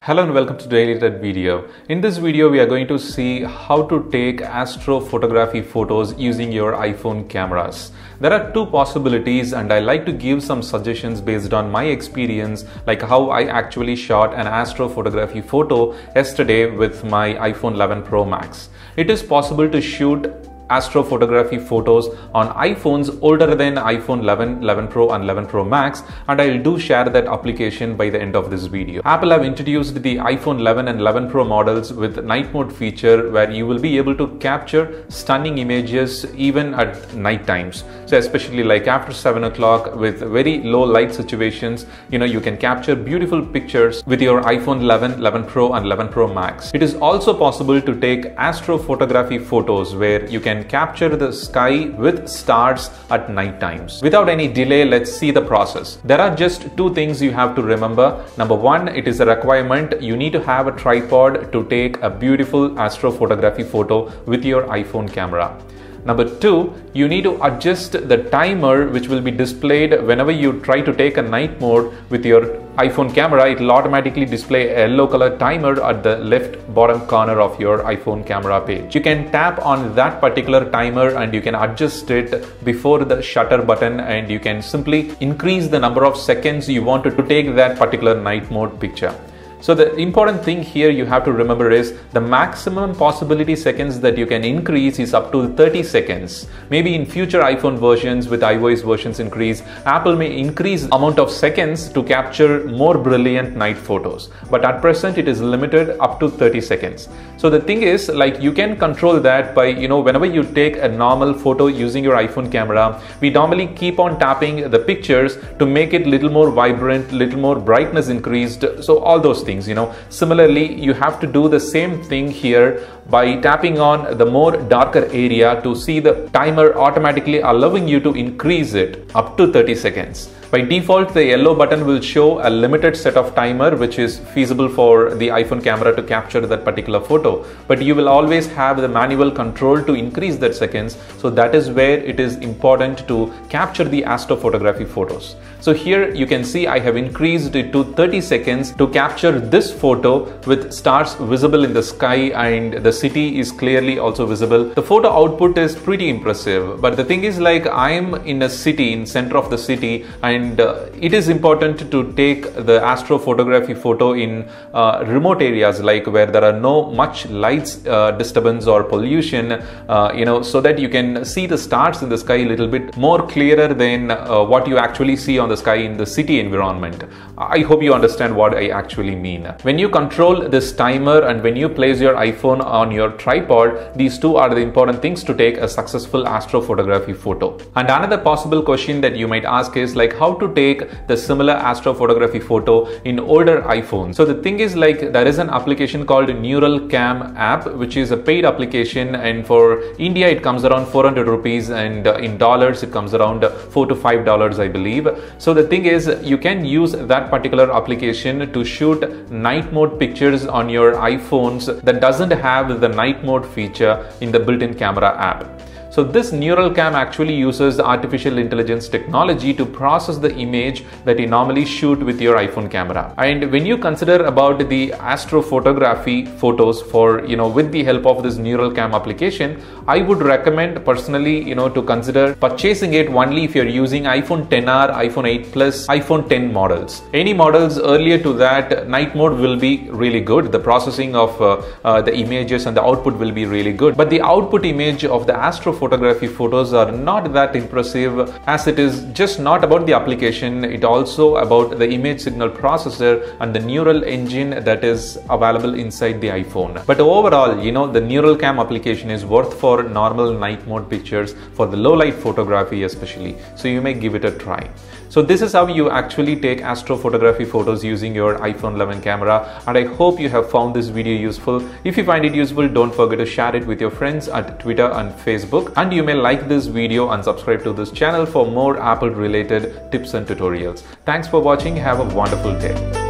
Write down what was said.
Hello and welcome to Daily Tech video. In this video, we are going to see how to take astrophotography photos using your iPhone cameras. There are two possibilities and I like to give some suggestions based on my experience, like how I actually shot an astrophotography photo yesterday with my iPhone 11 Pro Max. It is possible to shoot astrophotography photos on iPhones older than iPhone 11, 11 Pro and 11 Pro Max, and I'll do share that application by the end of this video. Apple have introduced the iPhone 11 and 11 Pro models with night mode feature where you will be able to capture stunning images even at night times. So especially like after 7 o'clock with very low light situations, you can capture beautiful pictures with your iPhone 11, 11 Pro and 11 Pro Max. It is also possible to take astrophotography photos where you can capture the sky with stars at night times. Without any delay, let's see the process. There are just two things you have to remember. Number one, it is a requirement. You need to have a tripod to take a beautiful astrophotography photo with your iPhone camera. Number two, you need to adjust the timer which will be displayed whenever you try to take a night mode with your iPhone camera. It will automatically display a yellow color timer at the left bottom corner of your iPhone camera page. You can tap on that particular timer and you can adjust it before the shutter button, and you can simply increase the number of seconds you want to take that particular night mode picture. So the important thing here you have to remember is the maximum possibility seconds that you can increase is up to 30 seconds. Maybe in future iPhone versions with iOS versions increase, Apple may increase amount of seconds to capture more brilliant night photos. But at present it is limited up to 30 seconds. So the thing is, like, you can control that by, whenever you take a normal photo using your iPhone camera, we normally keep on tapping the pictures to make it little more vibrant, little more brightness increased. So all those things. Similarly, you have to do the same thing here by tapping on the more darker area to see the timer automatically allowing you to increase it up to 30 seconds. By default, the yellow button will show a limited set of timer which is feasible for the iPhone camera to capture that particular photo. But you will always have the manual control to increase that seconds. So that is where it is important to capture the astrophotography photos. So here you can see I have increased it to 30 seconds to capture this photo with stars visible in the sky and the city is clearly also visible. The photo output is pretty impressive, but the thing is, like, I am in a city, in center of the city, and it is important to take the astrophotography photo in remote areas, like where there are no much lights disturbance or pollution, so that you can see the stars in the sky a little bit more clearer than what you actually see on the sky in the city environment. I hope you understand what I actually mean. When you control this timer and when you place your iPhone on your tripod, these two are the important things to take a successful astrophotography photo. And another possible question that you might ask is, like, how to take the similar astrophotography photo in older iPhones. So the thing is, like, there is an application called Nightcam app, which is a paid application, and for India it comes around 400 rupees, and in dollars it comes around $4 to $5, I believe. So the thing is, you can use that particular application to shoot night mode pictures on your iPhones that doesn't have the night mode feature in the built-in camera app. So this Nightcam actually uses artificial intelligence technology to process the image that you normally shoot with your iPhone camera. And when you consider about the astrophotography photos for, with the help of this Nightcam application, I would recommend personally, to consider purchasing it only if you're using iPhone XR, iPhone 8 Plus, iPhone 10 models. Any models earlier to that, night mode will be really good. The processing of the images and the output will be really good. But the output image of the astrophotography photos are not that impressive, as it is just not about the application, it also about the image signal processor and the neural engine that is available inside the iPhone. But overall, the Nightcam application is worth for normal night mode pictures, for the low light photography especially. So you may give it a try. So this is how you actually take astrophotography photos using your iPhone 11 camera, and I hope you have found this video useful. If you find it useful, don't forget to share it with your friends at Twitter and Facebook, and you may like this video and subscribe to this channel for more Apple related tips and tutorials. Thanks for watching. Have a wonderful day.